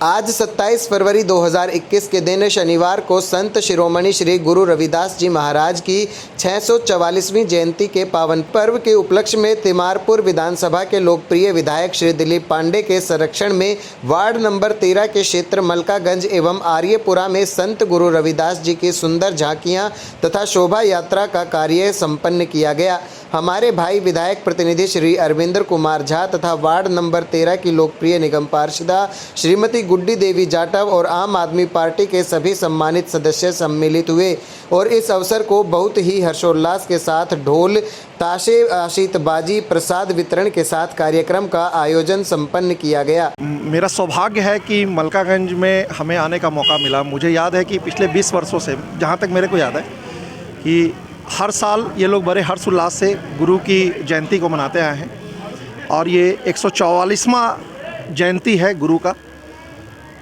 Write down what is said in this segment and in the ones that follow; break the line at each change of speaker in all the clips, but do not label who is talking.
आज 27 फरवरी 2021 के दिन शनिवार को संत शिरोमणि श्री गुरु रविदास जी महाराज की 644वीं जयंती के पावन पर्व के उपलक्ष्य में तिमारपुर विधानसभा के लोकप्रिय विधायक श्री दिलीप पांडे के संरक्षण में वार्ड नंबर 13 के क्षेत्र मलकागंज एवं आर्यपुरा में संत गुरु रविदास जी की सुंदर झांकियां तथा शोभा यात्रा का कार्य संपन्न किया गया। हमारे भाई विधायक प्रतिनिधि श्री अरविंदर कुमार झा तथा वार्ड नंबर 13 की लोकप्रिय निगम पार्षदा श्रीमती गुड्डी देवी जाटव और आम आदमी पार्टी के सभी सम्मानित सदस्य सम्मिलित हुए और इस अवसर को बहुत ही हर्षोल्लास के साथ ढोल ताशे आशीतबाजी प्रसाद वितरण के साथ कार्यक्रम का आयोजन संपन्न किया गया।
मेरा सौभाग्य है कि मलकागंज में हमें आने का मौका मिला। मुझे याद है कि पिछले 20 वर्षों से, जहाँ तक मेरे को याद है, कि हर साल ये लोग बड़े हर्षोल्लास से गुरु की जयंती को मनाते आए हैं और ये 144वां जयंती है गुरु का।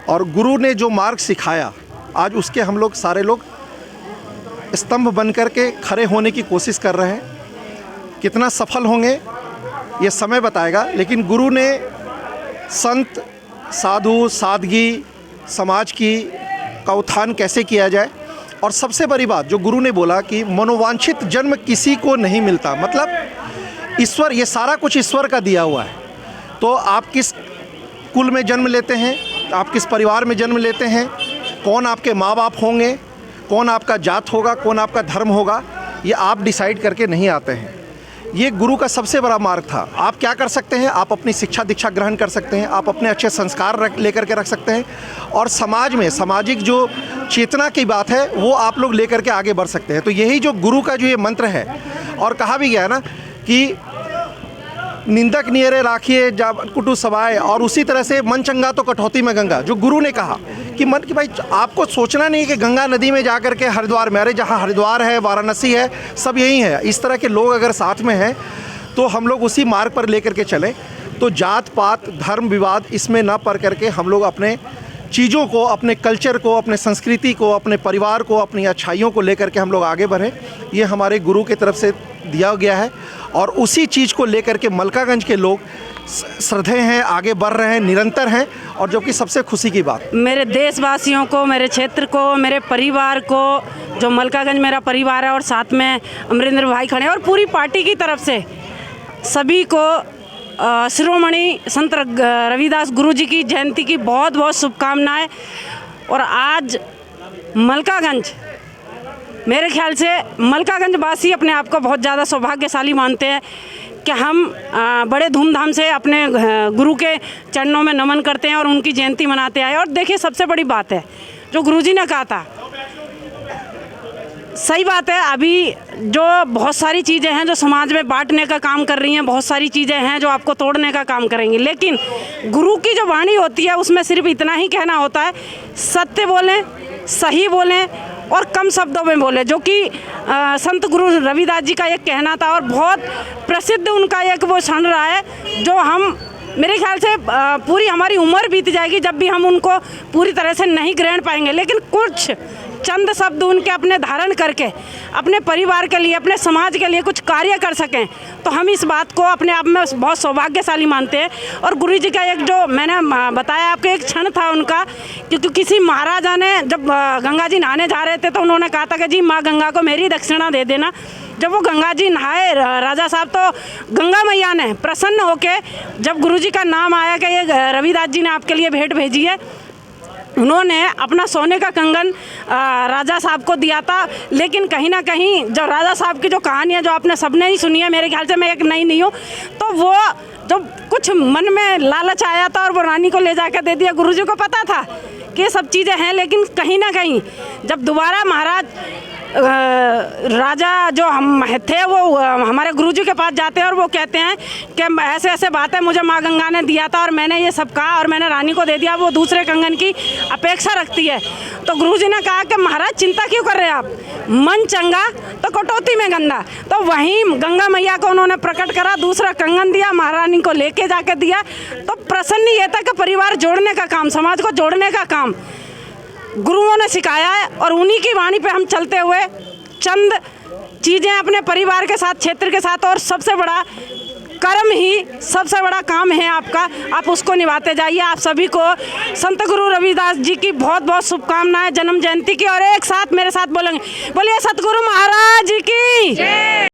और गुरु ने जो मार्ग सिखाया, आज उसके हम लोग सारे लोग स्तंभ बन कर के खड़े होने की कोशिश कर रहे हैं। कितना सफल होंगे ये समय बताएगा, लेकिन गुरु ने संत, साधु, सादगी, समाज का उत्थान कैसे किया जाए, और सबसे बड़ी बात जो गुरु ने बोला कि मनोवांछित जन्म किसी को नहीं मिलता, मतलब ईश्वर, ये सारा कुछ ईश्वर का दिया हुआ है। तो आप किस कुल में जन्म लेते हैं, आप किस परिवार में जन्म लेते हैं, कौन आपके माँ बाप होंगे, कौन आपका जात होगा, कौन आपका धर्म होगा, ये आप डिसाइड करके नहीं आते हैं। ये गुरु का सबसे बड़ा मार्ग था। आप क्या कर सकते हैं, आप अपनी शिक्षा दीक्षा ग्रहण कर सकते हैं, आप अपने अच्छे संस्कार लेकर के रख सकते हैं, और समाज में सामाजिक जो चेतना की बात है वो आप लोग लेकर के आगे बढ़ सकते हैं। तो यही जो गुरु का जो ये मंत्र है, और कहा भी गया है ना कि निंदक नियरे राखिए जब कुटु सवाए, और उसी तरह से मन चंगा तो कटौती में गंगा। जो गुरु ने कहा कि मन कि भाई आपको सोचना नहीं है कि गंगा नदी में जाकर के हरिद्वार में, अरे जहाँ हरिद्वार है, वाराणसी है, सब यही है। इस तरह के लोग अगर साथ में हैं तो हम लोग उसी मार्ग पर लेकर के चलें। तो जात पात धर्म विवाद इसमें ना पड़ करके हम लोग अपने चीज़ों को, अपने कल्चर को, अपने संस्कृति को, अपने परिवार को, अपनी अच्छाइयों को लेकर के हम लोग आगे बढ़ें। ये हमारे गुरु की तरफ से दिया गया है, और उसी चीज़ को लेकर के मलकागंज के लोग श्रद्धेय हैं, आगे बढ़ रहे हैं, निरंतर हैं। और जो कि सबसे खुशी की बात,
मेरे देशवासियों को, मेरे क्षेत्र को, मेरे परिवार को, जो मलकागंज मेरा परिवार है, और साथ में अमरिंदर भाई खड़े, और पूरी पार्टी की तरफ से सभी को शिरोमणि संत रविदास गुरु जी की जयंती की बहुत बहुत शुभकामनाएं। और आज मलकागंज, मेरे ख्याल से मलकागंज वासी अपने आप को बहुत ज़्यादा सौभाग्यशाली मानते हैं कि हम बड़े धूमधाम से अपने गुरु के चरणों में नमन करते हैं और उनकी जयंती मनाते आए। और देखिए, सबसे बड़ी बात है जो गुरुजी ने कहा था, सही बात है। अभी जो बहुत सारी चीज़ें हैं जो समाज में बांटने का काम कर रही हैं, बहुत सारी चीज़ें हैं जो आपको तोड़ने का काम करेंगी, लेकिन गुरु की जो वाणी होती है उसमें सिर्फ इतना ही कहना होता है, सत्य बोलें, सही बोलें और कम शब्दों में बोले, जो कि संत गुरु रविदास जी का एक कहना था और बहुत प्रसिद्ध उनका एक वो क्षण रहा है, जो हम, मेरे ख्याल से पूरी हमारी उम्र बीत जाएगी जब भी हम उनको पूरी तरह से नहीं ग्रहण पाएंगे, लेकिन कुछ चंद शब्द उनके अपने धारण करके अपने परिवार के लिए, अपने समाज के लिए कुछ कार्य कर सकें, तो हम इस बात को अपने आप में बहुत सौभाग्यशाली मानते हैं। और गुरु जी का एक, जो मैंने बताया आपको, एक क्षण था उनका, क्योंकि किसी महाराजा ने जब गंगा जी नहाने जा रहे थे तो उन्होंने कहा था कि जी माँ गंगा को मेरी दक्षिणा दे देना। जब वो गंगा जी नहाए राजा साहब, तो गंगा मैया ने प्रसन्न होकर, जब गुरु जी का नाम आया कि ये रविदास जी ने आपके लिए भेंट भेजी है, उन्होंने अपना सोने का कंगन राजा साहब को दिया था। लेकिन कहीं ना कहीं जो राजा साहब की जो कहानी है, जो आपने सबने ही सुनी है, मेरे ख्याल से मैं एक नई नहीं हूँ, तो वो जब कुछ मन में लालच आया था और वो रानी को ले जाकर दे दिया। गुरुजी को पता था कि ये सब चीज़ें हैं, लेकिन कहीं ना कहीं जब दोबारा महाराज राजा जो हम थे वो हमारे गुरुजी के पास जाते हैं और वो कहते हैं कि ऐसे ऐसे बात है, मुझे माँ गंगा ने दिया था और मैंने ये सब कहा और मैंने रानी को दे दिया, वो दूसरे कंगन की अपेक्षा रखती है। तो गुरुजी ने कहा कि महाराज चिंता क्यों कर रहे हैं आप, मन चंगा तो कटौती में गंदा। तो वहीं गंगा मैया को उन्होंने प्रकट करा, दूसरा कंगन दिया, महारानी को लेके जाके दिया। तो प्रसन्न ये था कि परिवार जोड़ने का काम, समाज को जोड़ने का काम गुरुओं ने सिखाया है, और उन्हीं की वाणी पे हम चलते हुए चंद चीज़ें अपने परिवार के साथ, क्षेत्र के साथ, और सबसे बड़ा कर्म ही सबसे बड़ा काम है आपका, आप उसको निभाते जाइए। आप सभी को संत गुरु रविदास जी की बहुत बहुत शुभकामनाएं जन्म जयंती की। और एक साथ मेरे साथ बोलेंगे, बोलिए सतगुरु महाराज की जय।